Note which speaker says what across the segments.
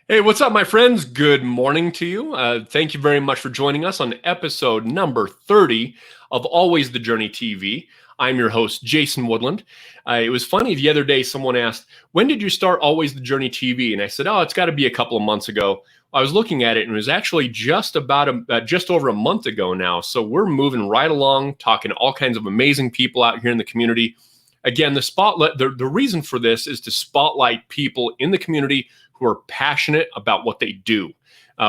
Speaker 1: Hey, what's up, my friends? Good morning to you. Thank you very much for joining us on episode number 30 of Always the Journey TV. I'm your host, Jason Woodland. It was funny the other day, someone asked, when did you start Always the Journey TV? And I said, oh, it's got to be a couple of months ago. I was looking at it and it was actually just over a month ago now. So we're moving right along, talking to all kinds of amazing people out here in the community. Again, the reason for this is to spotlight people in the community who are passionate about what they do,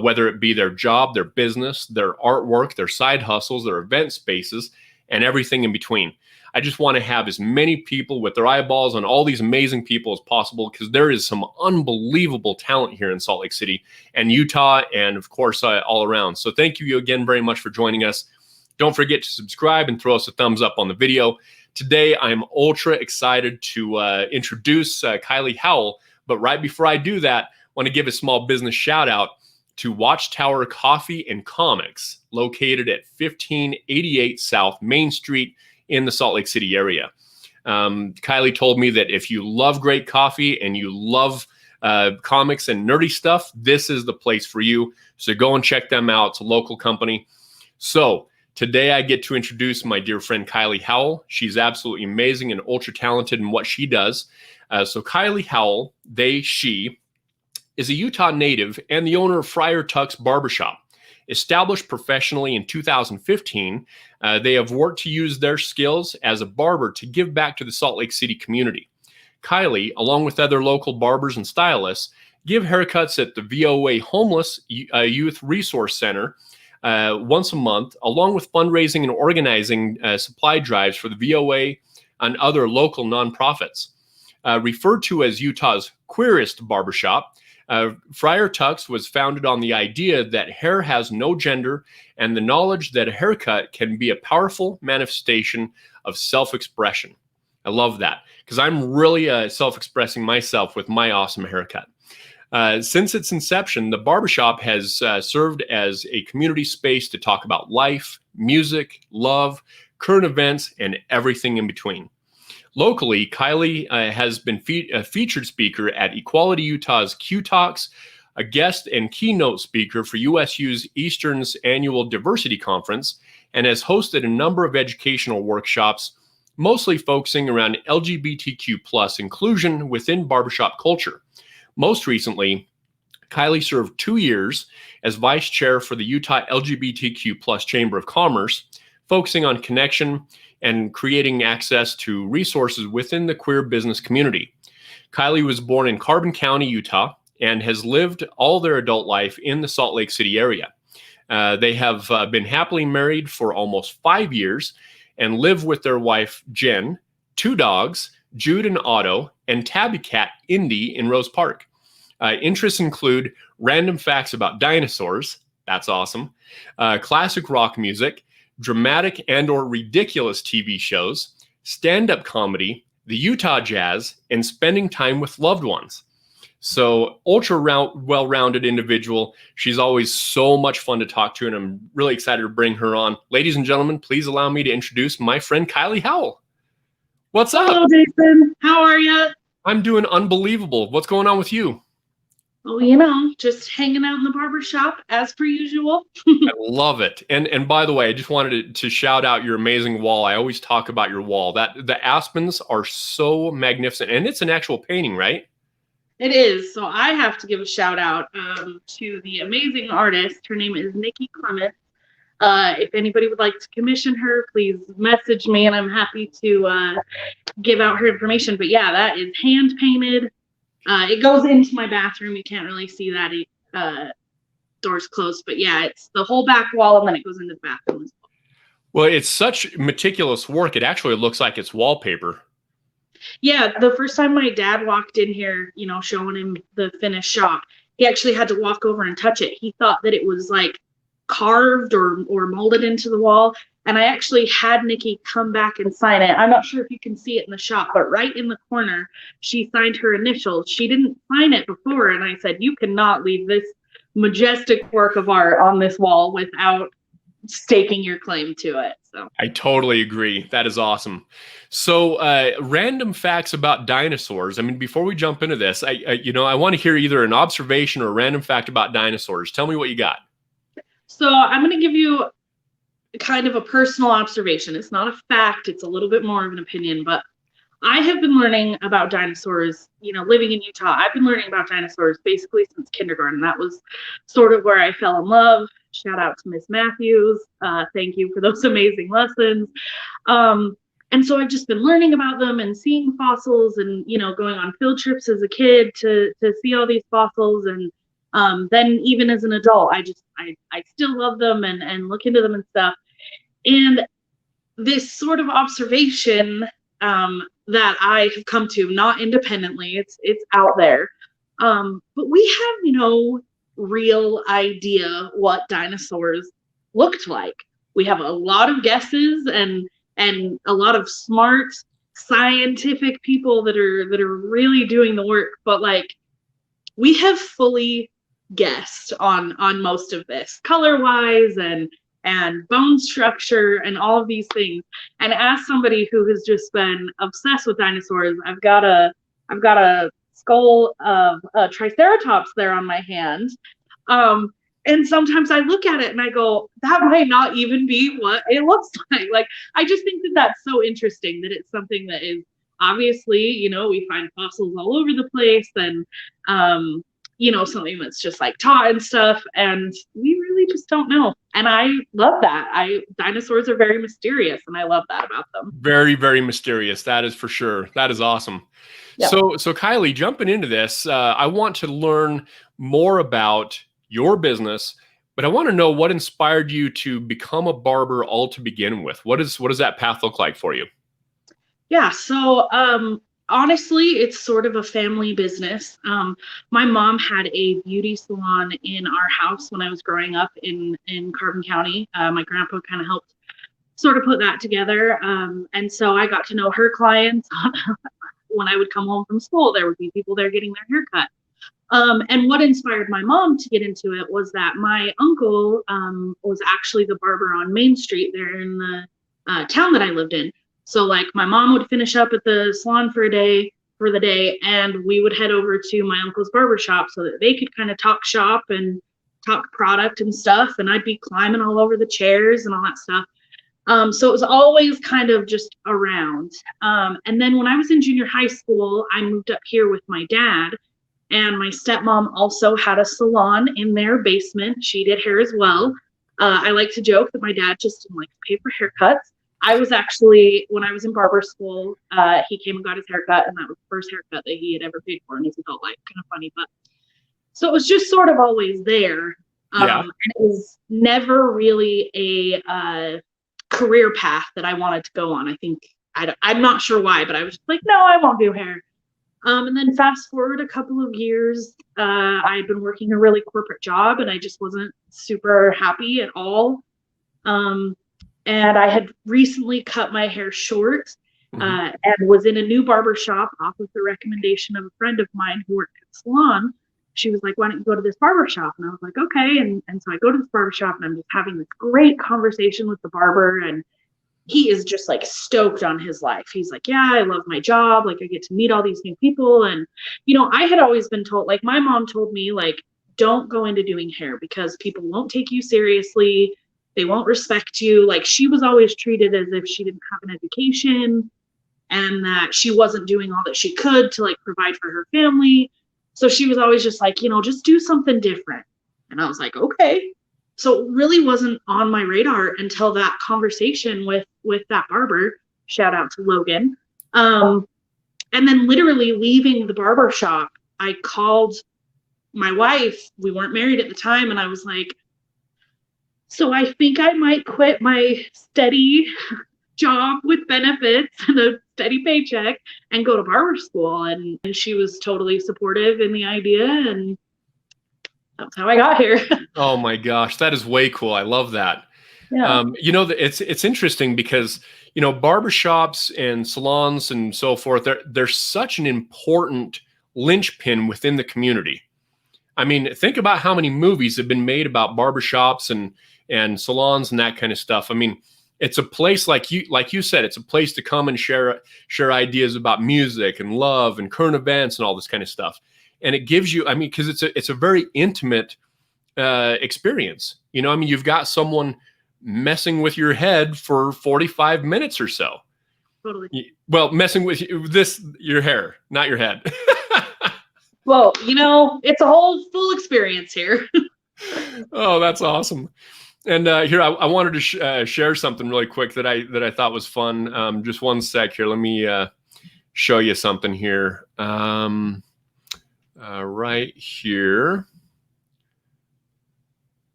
Speaker 1: whether it be their job, their business, their artwork, their side hustles, their event spaces, and everything in between. I just want to have as many people with their eyeballs on all these amazing people as possible, because there is some unbelievable talent here in Salt Lake City and Utah, and of course, all around. So thank you again very much for joining us. Don't forget to subscribe and throw us a thumbs up on the video. Today, I'm ultra excited to introduce Kylie Howell. But right before I do that, I want to give a small business shout out to Watchtower Coffee and Comics, located at 1588 South Main Street in the Salt Lake City area. Kylie told me that if you love great coffee and you love comics and nerdy stuff, this is the place for you. So go and check them out. It's a local company. So today I get to introduce my dear friend Kylie Howell. She's absolutely amazing and ultra talented in what she does. So Kylie Howell, she is a Utah native and the owner of Friar Tuck's Barbershop. Established professionally in 2015, they have worked to use their skills as a barber to give back to the Salt Lake City community. Kylie, along with other local barbers and stylists, give haircuts at the VOA Homeless Youth Resource Center once a month, along with fundraising and organizing supply drives for the VOA and other local nonprofits. Referred to as Utah's Queerest Barbershop, Friar Tuck's was founded on the idea that hair has no gender and the knowledge that a haircut can be a powerful manifestation of self-expression. I love that because I'm really self-expressing myself with my awesome haircut. Since its inception, the barbershop has served as a community space to talk about life, music, love, current events, and everything in between. Locally, Kylie has been a featured speaker at Equality Utah's Q Talks, a guest and keynote speaker for USU's Eastern's annual diversity conference, and has hosted a number of educational workshops, mostly focusing around LGBTQ+ inclusion within barbershop culture. Most recently, Kylie served 2 years as vice chair for the Utah LGBTQ+ Chamber of Commerce, focusing on connection and creating access to resources within the queer business community. Kylie was born in Carbon County, Utah, and has lived all their adult life in the Salt Lake City area. They have been happily married for almost 5 years and live with their wife, Jen, 2 dogs, Jude and Otto, and tabby cat, Indy, in Rose Park. Interests include random facts about dinosaurs, that's awesome, classic rock music, dramatic and or ridiculous TV shows, stand-up comedy, the Utah Jazz, and spending time with loved ones. So well-rounded individual. She's always so much fun to talk to, and I'm really excited to bring her on. Ladies and gentlemen, please allow me to introduce my friend Kylie Howell. What's up?
Speaker 2: Hello, Jason. How are you?
Speaker 1: I'm doing unbelievable. What's going on with you?
Speaker 2: Well, just hanging out in the barbershop as per usual.
Speaker 1: I love it. And by the way, I just wanted to shout out your amazing wall. I always talk about your wall. The aspens are so magnificent, and it's an actual painting, right?
Speaker 2: It is. So I have to give a shout out to the amazing artist. Her name is Nikki Clements. If anybody would like to commission her, please message me, and I'm happy to give out her information. But yeah, that is hand painted. It goes into my bathroom. You can't really see that. Doors closed. But yeah, it's the whole back wall, and then it goes into the bathroom as well.
Speaker 1: Well, it's such meticulous work. It actually looks like it's wallpaper.
Speaker 2: Yeah, the first time my dad walked in here, showing him the finished shop, he actually had to walk over and touch it. He thought that it was like carved or molded into the wall. And I actually had Nikki come back and sign it. I'm not sure if you can see it in the shop, but right in the corner, she signed her initials. She didn't sign it before. And I said, you cannot leave this majestic work of art on this wall without staking your claim to it. So
Speaker 1: I totally agree. That is awesome. So, random facts about dinosaurs. I mean, before we jump into this, I want to hear either an observation or a random fact about dinosaurs. Tell me what you got.
Speaker 2: So I'm going to give you kind of a personal observation. It's not a fact. It's a little bit more of an opinion, but I have been learning about dinosaurs, living in Utah. I've been learning about dinosaurs basically since kindergarten. That was sort of where I fell in love. Shout out to Miss Matthews. Thank you for those amazing lessons. And so I've just been learning about them and seeing fossils and, going on field trips as a kid to see all these fossils. And then even as an adult, I still love them and look into them and stuff. And this sort of observation that I have come to, not independently, it's out there. But we have no real idea what dinosaurs looked like. We have a lot of guesses and a lot of smart scientific people that are really doing the work, but like we have fully guessed on most of this, color-wise and bone structure and all of these things. And as somebody who has just been obsessed with dinosaurs, I've got a skull of a triceratops there on my hand. And sometimes I look at it and I go, that might not even be what it looks like. Like, I just think that that's so interesting that it's something that is obviously, we find fossils all over the place and, something that's just like taught and stuff. And we really just don't know. And I love that. Dinosaurs are very mysterious and I love that about them.
Speaker 1: Very, very mysterious. That is for sure. That is awesome. Yeah. So Kylie, jumping into this, I want to learn more about your business, but I want to know what inspired you to become a barber all to begin with. What does that path look like for you?
Speaker 2: Yeah. So, honestly, it's sort of a family business. My mom had a beauty salon in our house when I was growing up in Carbon County. My grandpa kind of helped sort of put that together. And so I got to know her clients. When I would come home from school, there would be people there getting their hair cut. And what inspired my mom to get into it was that my uncle was actually the barber on Main Street there in the town that I lived in. So like my mom would finish up at the salon for the day, and we would head over to my uncle's barbershop so that they could kind of talk shop and talk product and stuff. And I'd be climbing all over the chairs and all that stuff. So it was always kind of just around. And then when I was in junior high school, I moved up here with my dad, and my stepmom also had a salon in their basement. She did hair as well. I like to joke that my dad just didn't like to pay for haircuts. I was actually, when I was in barber school, he came and got his haircut, and that was the first haircut that he had ever paid for in his adult life. Kind of funny, but so it was just sort of always there. And it was never really a career path that I wanted to go on. I think, I'm not sure why, but I was just like, no, I won't do hair. And then fast forward a couple of years, I had been working a really corporate job, and I just wasn't super happy at all. And I had recently cut my hair short and was in a new barbershop off of the recommendation of a friend of mine who worked at the salon. She was like, why don't you go to this barbershop? And I was like, okay. And so I go to this barbershop, and I'm just having this great conversation with the barber, and he is just like stoked on his life. He's like, yeah, I love my job. Like, I get to meet all these new people. And, I had always been told, like, my mom told me, like, don't go into doing hair because people won't take you seriously. They won't respect you. Like, she was always treated as if she didn't have an education and that she wasn't doing all that she could to like provide for her family. So she was always just like, just do something different. And I was like, okay. So it really wasn't on my radar until that conversation with that barber. Shout out to Logan. And then literally leaving the barber shop, I called my wife. We weren't married at the time. And I was like, so I think I might quit my steady job with benefits and a steady paycheck and go to barber school. And she was totally supportive in the idea. And that's how I got here.
Speaker 1: Oh my gosh, that is way cool. I love that.
Speaker 2: Yeah.
Speaker 1: It's interesting because, barbershops and salons and so forth, they're such an important linchpin within the community. I mean, think about how many movies have been made about barbershops and salons and that kind of stuff. I mean, it's a place like you said, it's a place to come and share ideas about music and love and current events and all this kind of stuff. And it gives you, I mean, because it's a very intimate experience. You know, I mean, you've got someone messing with your head for 45 minutes or so.
Speaker 2: Totally.
Speaker 1: Well, messing with your hair, not your head.
Speaker 2: Well, you know, it's a whole full experience here.
Speaker 1: Oh, that's awesome. And here, I wanted to share something really quick that I thought was fun. Just one sec here. Let me show you something here. Right here.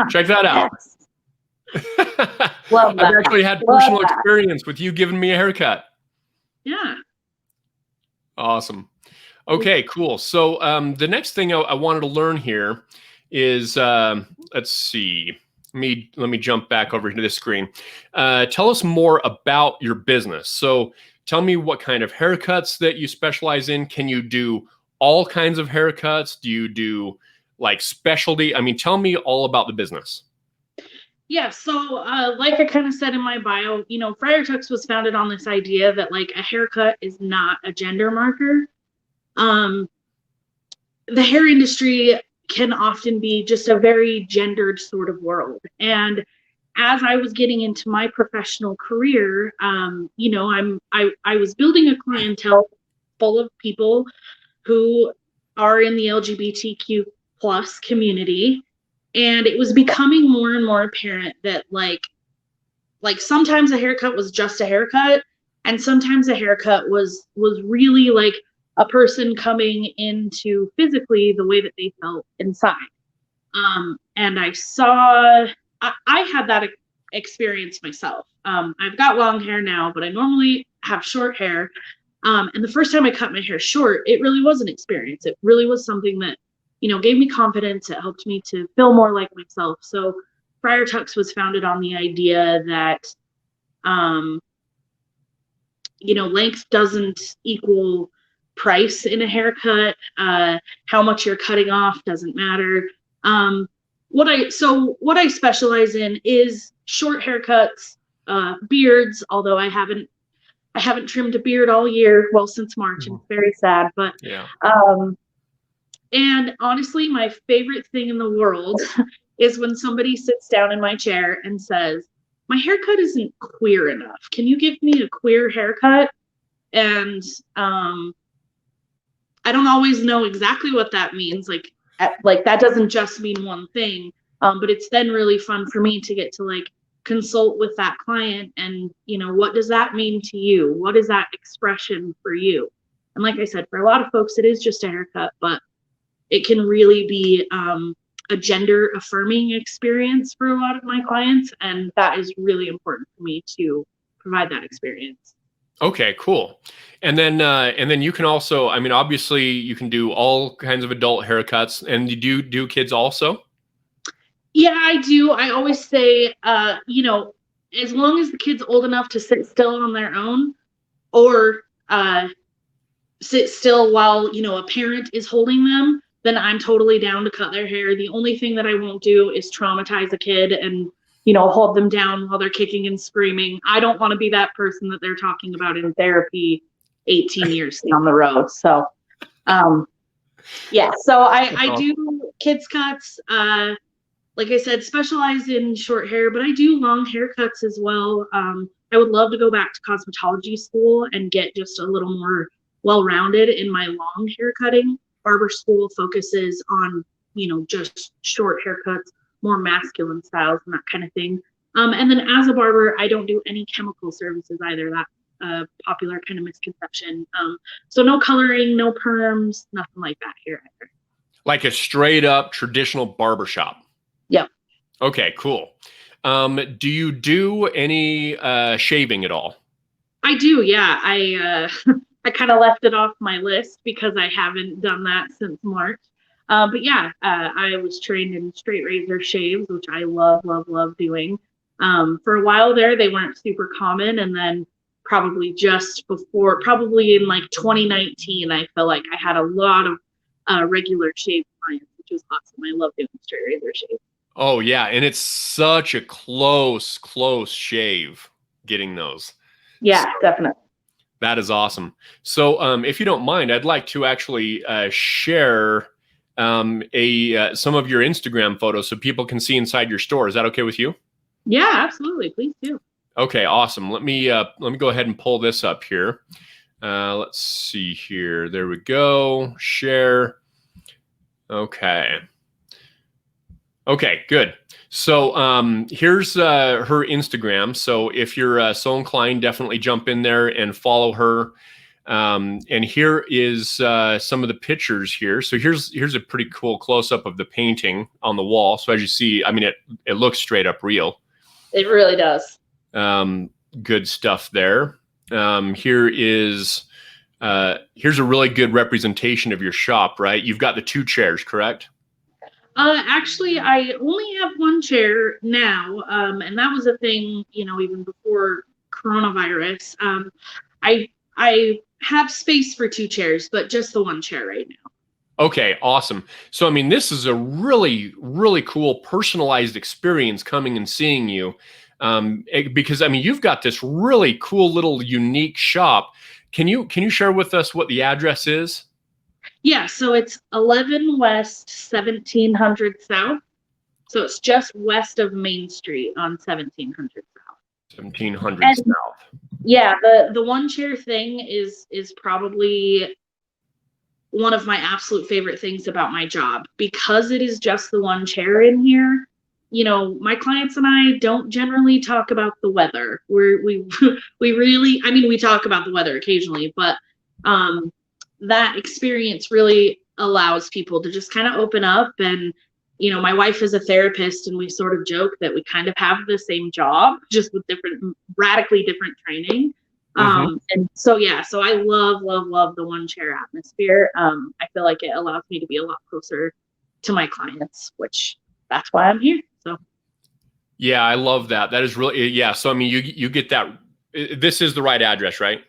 Speaker 1: Check that out.
Speaker 2: Love that.
Speaker 1: I've actually had personal experience with you giving me a haircut.
Speaker 2: Yeah.
Speaker 1: Awesome. Okay, cool. So the next thing I wanted to learn here is, let's see. Let me jump back over to this screen. Tell us more about your business. So tell me what kind of haircuts that you specialize in. Can you do all kinds of haircuts? Do you do like specialty? I mean, tell me all about the business.
Speaker 2: Yeah, so like I kind of said in my bio, you know, Friar Tuck was founded on this idea that like a haircut is not a gender marker. The hair industry can often be just a very gendered sort of world. And as I was getting into my professional career, you know, I was building a clientele full of people who are in the LGBTQ plus community. And it was becoming more and more apparent that like sometimes a haircut was just a haircut, and sometimes a haircut was really like a person coming into physically the way that they felt inside. And I had that experience myself. I've got long hair now, but I normally have short hair. And the first time I cut my hair short, it really was an experience. It really was something that, you know, gave me confidence. It helped me to feel more like myself. So Friar Tuck was founded on the idea that, you know, length doesn't equal price in a haircut. How much you're cutting off doesn't matter. What I specialize in is short haircuts, beards, although I haven't trimmed a beard all year, well, since March, and it's very sad, but
Speaker 1: yeah.
Speaker 2: And honestly, my favorite thing in the world is when somebody sits down in my chair and says, my haircut isn't queer enough. Can you give me a queer haircut? And I don't always know exactly what that means. Like that doesn't just mean one thing. But it's then really fun for me to get to like consult with that client and, you know, what does that mean to you? What is that expression for you? And like I said, for a lot of folks, it is just a haircut, but it can really be a gender affirming experience for a lot of my clients. And that is really important for me to provide that experience.
Speaker 1: Okay, cool. And then you can also, I mean, obviously you can do all kinds of adult haircuts, and you do kids also?
Speaker 2: Yeah, I do. I always say, you know, as long as the kid's old enough to sit still on their own, or sit still while, you know, a parent is holding them, then I'm totally down to cut their hair. The only thing that I won't do is traumatize a kid and, you know, hold them down while they're kicking and screaming. I don't want to be that person that they're talking about in therapy 18 years down the road. So, yeah, so I do kids cuts. Like I said, specialize in short hair, but I do long haircuts as well. I would love to go back to cosmetology school and get just a little more well-rounded in my long hair cutting. Barber school focuses on, you know, just short haircuts, more masculine styles and that kind of thing. And then as a barber, I don't do any chemical services either. That popular kind of misconception. So no coloring, no perms, nothing like that here either.
Speaker 1: Like a straight up traditional barbershop.
Speaker 2: Yep.
Speaker 1: Okay, cool. Do you do any shaving at all?
Speaker 2: I do, yeah. I kind of left it off my list because I haven't done that since March. But yeah, I was trained in straight razor shaves, which I love doing. For a while there, they weren't super common. And then probably in like 2019, I felt like I had a lot of regular shave clients, which was awesome. I love doing straight razor shaves.
Speaker 1: Oh yeah, and it's such a close shave getting those. So
Speaker 2: Yeah, definitely.
Speaker 1: that is awesome. So if you don't mind, I'd like to actually share some of your Instagram photos so people can see inside your store. Is that okay with you?
Speaker 2: Yeah, absolutely. Please do.
Speaker 1: Okay, awesome. Let me go ahead and pull this up here. Let's see here. There we go. Share. Okay. Okay, good. So here's her Instagram. So if you're so inclined, definitely jump in there and follow her. And here is some of the pictures here. So here's a pretty cool close up of the painting on the wall. So as you see, I mean, it looks straight up real.
Speaker 2: It really does.
Speaker 1: Good stuff there. Here's a really good representation of your shop, right? You've got the 2 chairs, correct?
Speaker 2: Actually, I only have 1 chair now, and that was a thing, even before coronavirus. I have space for 2 chairs, but just the 1 chair right now.
Speaker 1: Okay, awesome. So, I mean, this is a really, really cool personalized experience coming and seeing you. Because I mean, you've got this really cool little unique shop. Can you share with us what the address is?
Speaker 2: Yeah, so it's 11 West, 1700 South. So it's just west of Main Street on 1700 South.
Speaker 1: 1700
Speaker 2: And
Speaker 1: South.
Speaker 2: yeah, the 1 chair thing is probably one of my absolute favorite things about my job, because it is just the 1 chair in here. My clients and I don't generally talk about the weather. We really, I mean, we talk about the weather occasionally, but that experience really allows people to just kind of open up. And my wife is a therapist, and we sort of joke that we kind of have the same job, just with radically different training. And so I love the 1 chair atmosphere. I feel like it allows me to be a lot closer to my clients, which that's why I'm here. So
Speaker 1: yeah, I love that. That is really, yeah. So I mean, you get that. This is the right address, right?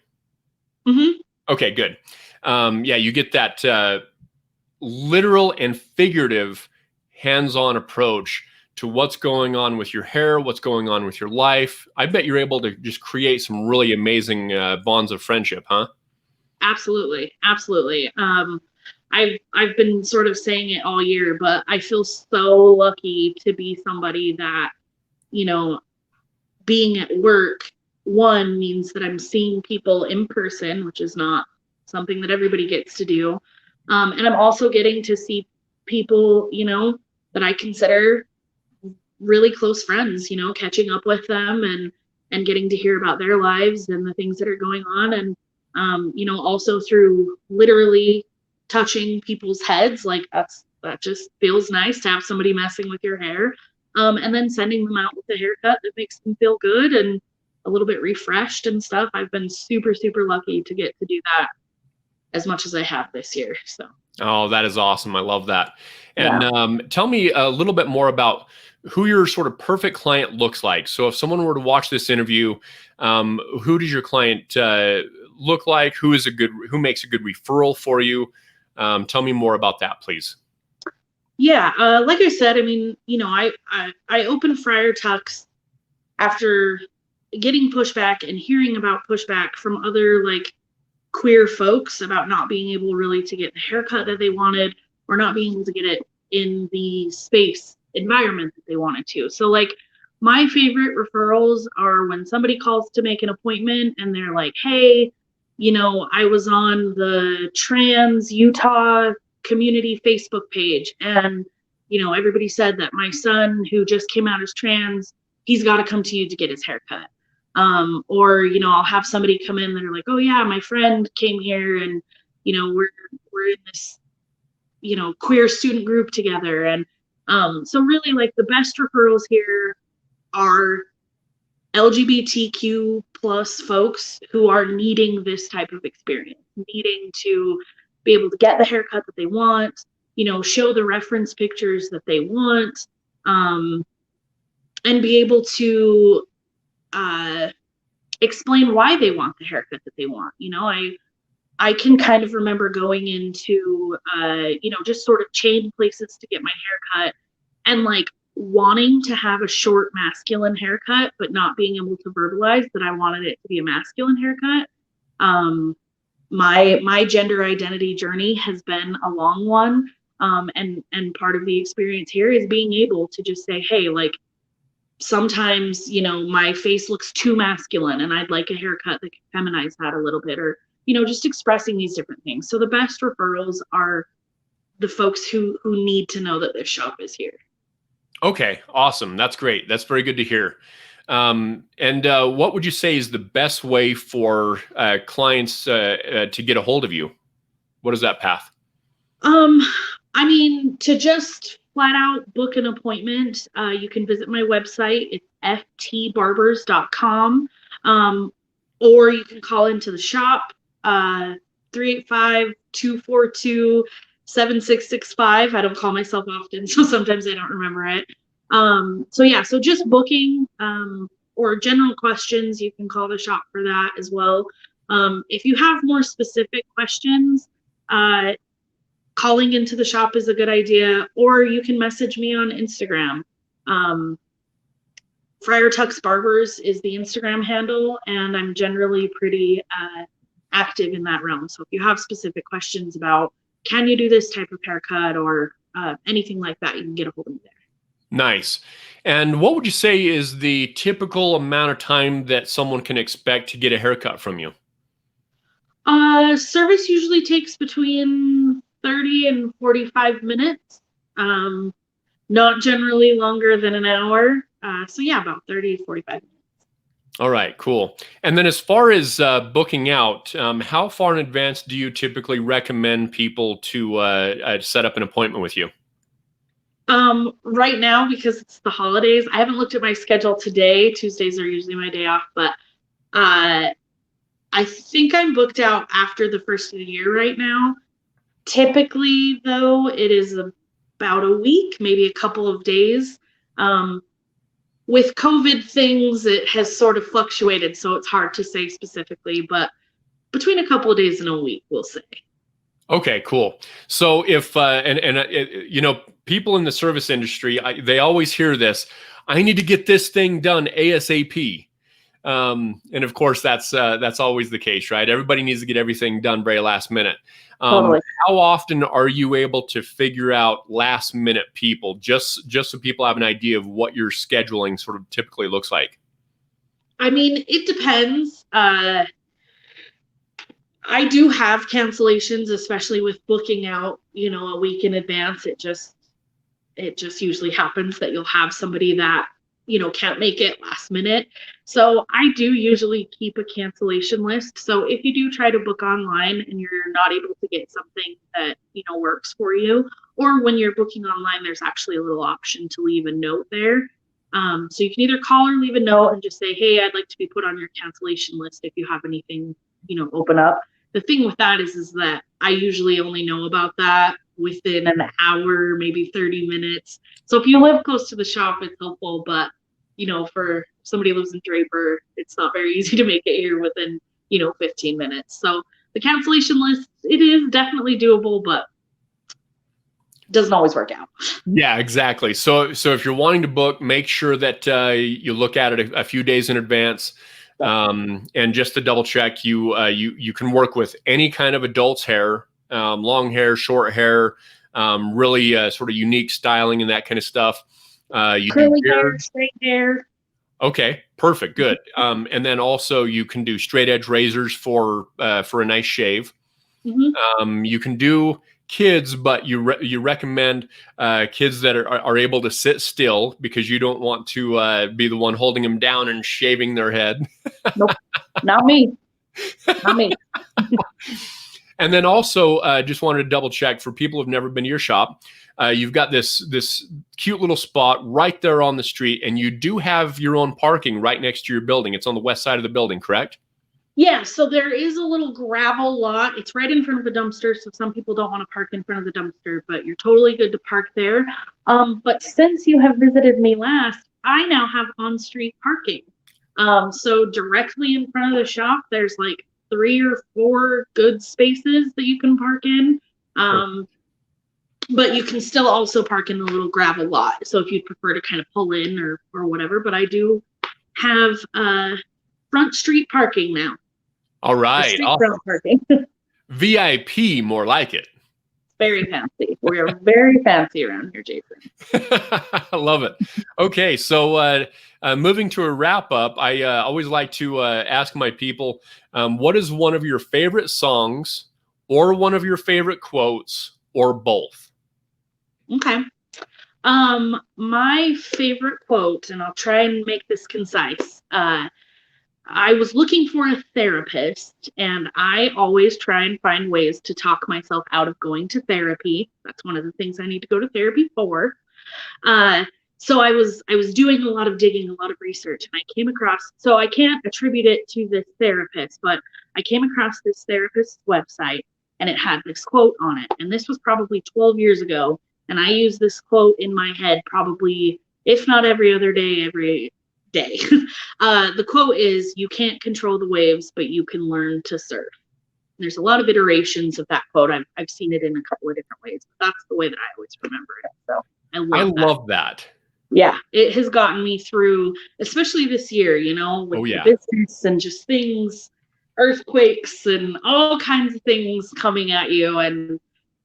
Speaker 1: Okay, good. Yeah, you get that literal and figurative hands-on approach to what's going on with your hair, what's going on with your life. I bet you're able to just create some really amazing bonds of friendship, huh?
Speaker 2: Absolutely. I've been sort of saying it all year, but I feel so lucky to be somebody that, being at work, 1, means that I'm seeing people in person, which is not something that everybody gets to do. And I'm also getting to see people, that I consider really close friends, catching up with them and getting to hear about their lives and the things that are going on. And, also through literally touching people's heads, like that just feels nice to have somebody messing with your hair. And then sending them out with a haircut that makes them feel good and a little bit refreshed and stuff. I've been super, super lucky to get to do that as much as I have this year. So.
Speaker 1: Oh, that is awesome. I love that. And
Speaker 2: Yeah.
Speaker 1: tell me a little bit more about who your sort of perfect client looks like. So if someone were to watch this interview, who does your client look like? Who makes a good referral for you? Tell me more about that, please.
Speaker 2: Yeah, like I said, I mean, I opened Friar Tuck's after getting pushback and hearing about pushback from other like queer folks about not being able really to get the haircut that they wanted, or not being able to get it in the space environment that they wanted to. So like my favorite referrals are when somebody calls to make an appointment and they're like, hey, I was on the Trans Utah community Facebook page, and everybody said that my son, who just came out as trans, he's got to come to you to get his haircut. Or I'll have somebody come in that are like, oh yeah, my friend came here, and we're in this queer student group together. And so really, like, the best referrals here are LGBTQ plus folks who are needing this type of experience, needing to be able to get the haircut that they want, show the reference pictures that they want, and be able to explain why they want the haircut that they want. I can kind of remember going into just sort of chain places to get my haircut, and like wanting to have a short masculine haircut, but not being able to verbalize that I wanted it to be a masculine haircut. My gender identity journey has been a long one. And part of the experience here is being able to just say, hey, like, sometimes, you know, my face looks too masculine and I'd like a haircut that can feminize that a little bit, or, you know, just expressing these different things. So the best referrals are the folks who need to know that this shop is here.
Speaker 1: Okay, awesome. That's great. That's very good to hear. And what would you say is the best way for clients to get a hold of you? What is that path?
Speaker 2: I mean, to just flat out book an appointment, you can visit my website. It's ftbarbers.com. Or you can call into the shop, 385-242-7665. I don't call myself often, so sometimes I don't remember it. So just booking or general questions, you can call the shop for that as well. If you have more specific questions, calling into the shop is a good idea, or you can message me on Instagram. Friar Tuck's Barbers is the Instagram handle, and I'm generally pretty active in that realm. So if you have specific questions about, can you do this type of haircut or anything like that, you can get a hold of me there.
Speaker 1: Nice. And what would you say is the typical amount of time that someone can expect to get a haircut from you?
Speaker 2: Service usually takes between 30 and 45 minutes. Not generally longer than an hour. So yeah, about 30 to 45 minutes.
Speaker 1: All right, cool. And then as far as booking out, how far in advance do you typically recommend people to set up an appointment with you?
Speaker 2: Right now, because it's the holidays, I haven't looked at my schedule today. Tuesdays are usually my day off, but I think I'm booked out after the first of the year right now. Typically, though, it is about a week, maybe a couple of days. With COVID things, it has sort of fluctuated, so it's hard to say specifically, but between a couple of days and a week, we'll say.
Speaker 1: Okay, cool. So if you know, people in the service industry, they always hear this: I need to get this thing done ASAP. And of course, that's always the case, right? Everybody needs to get everything done very last minute.
Speaker 2: Totally.
Speaker 1: How often are you able to figure out last minute people, just so people have an idea of what your scheduling sort of typically looks like?
Speaker 2: I mean, it depends. I do have cancellations, especially with booking out, you know, a week in advance. It just usually happens that you'll have somebody that, you know, can't make it last minute. So I do usually keep a cancellation list. So if you do try to book online and you're not able to get something that, you know, works for you, or when you're booking online, there's actually a little option to leave a note there. So you can either call or leave a note and just say, hey, I'd like to be put on your cancellation list if you have anything, you know, open up. The thing with that is that I usually only know about that within an hour, maybe 30 minutes. So if you live close to the shop, it's helpful. But, you know, for somebody who lives in Draper, it's not very easy to make it here within, you know, 15 minutes. So the cancellation list, it is definitely doable, but doesn't always work out.
Speaker 1: Yeah, exactly. So if you're wanting to book, make sure that you look at it a few days in advance. And just to double check, you can work with any kind of adult's hair, long hair, short hair, really sort of unique styling and that kind of stuff. You
Speaker 2: Curly
Speaker 1: do
Speaker 2: hair, straight hair.
Speaker 1: Okay, perfect, good. And then also you can do straight edge razors for a nice shave.
Speaker 2: Mm-hmm.
Speaker 1: You can do kids, but you recommend kids that are able to sit still because you don't want to be the one holding them down and shaving their head.
Speaker 2: Nope, not me. Not me.
Speaker 1: And then also, just wanted to double check for people who've never been to your shop. You've got this cute little spot right there on the street, and you do have your own parking right next to your building. It's on the west side of the building, correct?
Speaker 2: Yeah, so there is a little gravel lot. It's right in front of the dumpster, so some people don't want to park in front of the dumpster, but you're totally good to park there. But since you have visited me last, I now have on-street parking. So directly in front of the shop, there's like 3 or 4 good spaces that you can park in. but you can still also park in the little gravel lot. So if you'd prefer to kind of pull in or whatever, but I do have front street parking now.
Speaker 1: All right.
Speaker 2: Street front parking.
Speaker 1: VIP, more like it.
Speaker 2: Very fancy. We are very fancy around here, Jason.
Speaker 1: I love it. Okay, so moving to a wrap up, I always like to ask my people, what is one of your favorite songs or one of your favorite quotes or both?
Speaker 2: Okay. My favorite quote, and I'll try and make this concise. I was looking for a therapist, and I always try and find ways to talk myself out of going to therapy. That's one of the things I need to go to therapy for. So I was doing a lot of digging, a lot of research, and I came across, so I can't attribute it to this therapist, but I came across this therapist's website, and it had this quote on it. And this was probably 12 years ago. And I use this quote in my head probably, if not every other day, every day. The quote is, "You can't control the waves, but you can learn to surf." And there's a lot of iterations of that quote. I've seen it in a couple of different ways, but that's the way that I always remember it. So I love
Speaker 1: that.
Speaker 2: Yeah, it has gotten me through, especially this year, with the business and just things, earthquakes and all kinds of things coming at you. And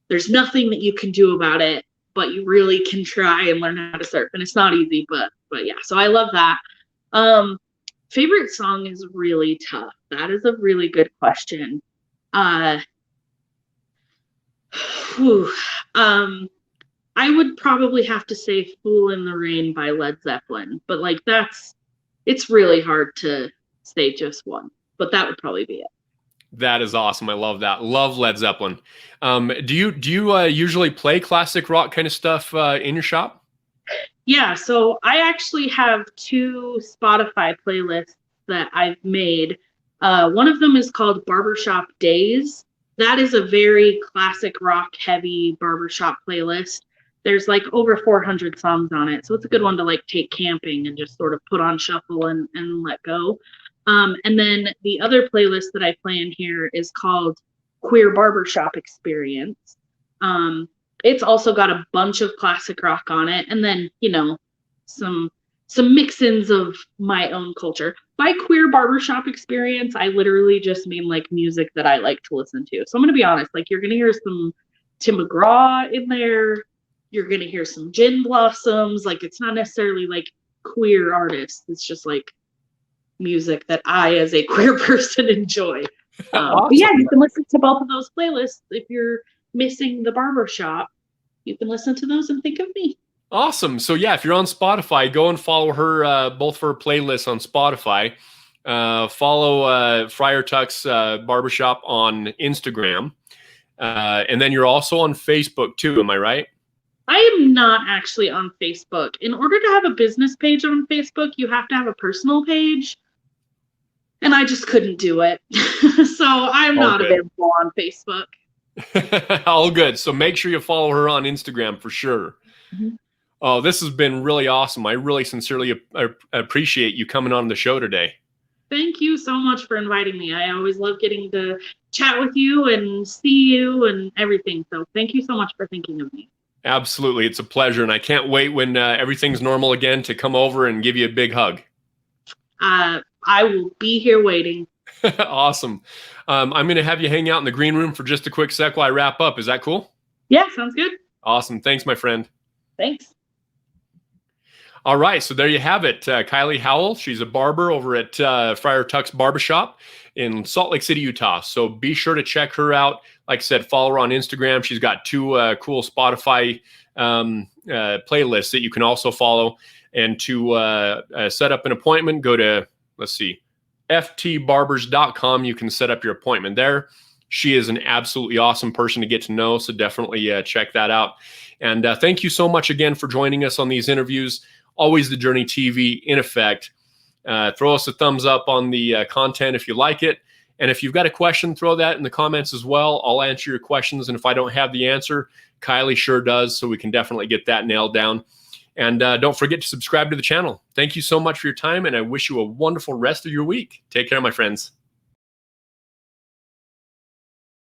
Speaker 2: there's nothing that you can do about it, but you really can try and learn how to surf. And it's not easy, but yeah, so I love that. Favorite song is really tough. That is a really good question. I would probably have to say "Fool in the Rain" by Led Zeppelin, but it's really hard to say just one, but that would probably be it.
Speaker 1: That is awesome. I love that. Love Led Zeppelin. Do you usually play classic rock kind of stuff in your shop?
Speaker 2: Yeah, so I actually have 2 Spotify playlists that I've made. One of them is called Barbershop Days. That is a very classic rock heavy barbershop playlist. There's like over 400 songs on it. So it's a good one to like take camping and just sort of put on shuffle and let go. And then the other playlist that I play in here is called Queer Barbershop Experience. It's also got a bunch of classic rock on it, and then some mix-ins of my own culture. By Queer Barbershop Experience, I literally just mean like music that I like to listen to. So I'm gonna be honest, like you're gonna hear some Tim McGraw in there, you're gonna hear some Gin Blossoms. Like it's not necessarily like queer artists, it's just like music that I as a queer person enjoy.
Speaker 1: Awesome.
Speaker 2: But yeah, you can listen to both of those playlists. If you're missing the barbershop, you can listen to those and think of me.
Speaker 1: Awesome. So yeah, if you're on Spotify, go and follow her, both of her playlists on Spotify. Follow Friar Tuck's Barbershop on Instagram. And then you're also on Facebook too, am I right?
Speaker 2: I am not actually on Facebook. In order to have a business page on Facebook, you have to have a personal page. And I just couldn't do it. So I'm not available on Facebook.
Speaker 1: All good. So make sure you follow her on Instagram for sure. Mm-hmm. Oh, this has been really awesome. I really sincerely appreciate you coming on the show today.
Speaker 2: Thank you so much for inviting me. I always love getting to chat with you and see you and everything. So thank you so much for thinking of me.
Speaker 1: Absolutely. It's a pleasure. And I can't wait when everything's normal again to come over and give you a big hug.
Speaker 2: I will be here waiting.
Speaker 1: Awesome. I'm going to have you hang out in the green room for just a quick sec while I wrap up. Is that cool?
Speaker 2: Yeah, sounds good.
Speaker 1: Awesome. Thanks, my friend.
Speaker 2: Thanks.
Speaker 1: All right. So there you have it. Kylie Howell. She's a barber over at Friar Tuck's Barbershop in Salt Lake City, Utah. So be sure to check her out. Like I said, follow her on Instagram. She's got 2 cool Spotify playlists that you can also follow. And to set up an appointment, go to, let's see, ftbarbers.com. You can set up your appointment there. She is an absolutely awesome person to get to know. So definitely check that out. And thank you so much again for joining us on these interviews. Always the Journey TV in effect. Throw us a thumbs up on the content if you like it. And if you've got a question, throw that in the comments as well. I'll answer your questions. And if I don't have the answer, Kylie sure does. So we can definitely get that nailed down. And don't forget to subscribe to the channel. Thank you so much for your time. And I wish you a wonderful rest of your week. Take care, my friends.